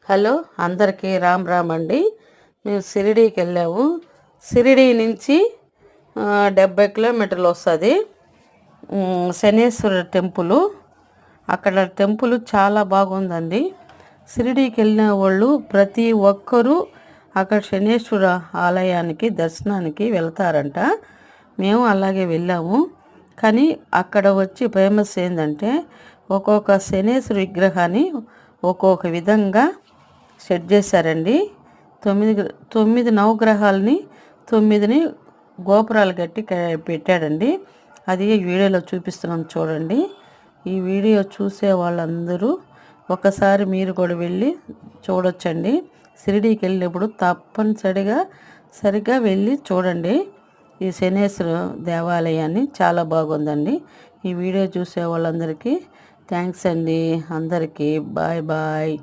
Hello అందరికీ రామ్ రామ్ అండి. మేము షిరిడీకి వెళ్ళాము. షిరిడీ నుంచి 70 కిలోమీటర్లు వస్తుంది శనేశ్వర టెంపుల్. అక్కడ టెంపుల్ చాలా బాగుందండి. షిరిడీకి వెళ్ళిన వాళ్ళు ప్రతి ఒక్కరూ అక్కడ శనేశ్వర ఆలయానికి దర్శనానికి వెళ్తారంట. మేము అలాగే వెళ్ళాము. కానీ అక్కడ వచ్చి ఫేమస్ ఏంటంటే ఒక్కొక్క శనేశ్వర విగ్రహాన్ని ఒక్కొక్క విధంగా సెట్ చేశారండి. 9 నవగ్రహాలని 9ని గోపురాలు కట్టి పెట్టాడండి. అది వీడియోలో చూపిస్తున్నాం చూడండి. ఈ వీడియో చూసే వాళ్ళందరూ ఒకసారి మీరు కూడా వెళ్ళి చూడొచ్చండి. షిరిడీకి వెళ్ళినప్పుడు తప్పనిసరిగా వెళ్ళి చూడండి ఈ శనేశ్వర దేవాలయాన్ని. చాలా బాగుందండి. ఈ వీడియో చూసే వాళ్ళందరికీ థ్యాంక్స్ అండి. అందరికీ బాయ్ బాయ్.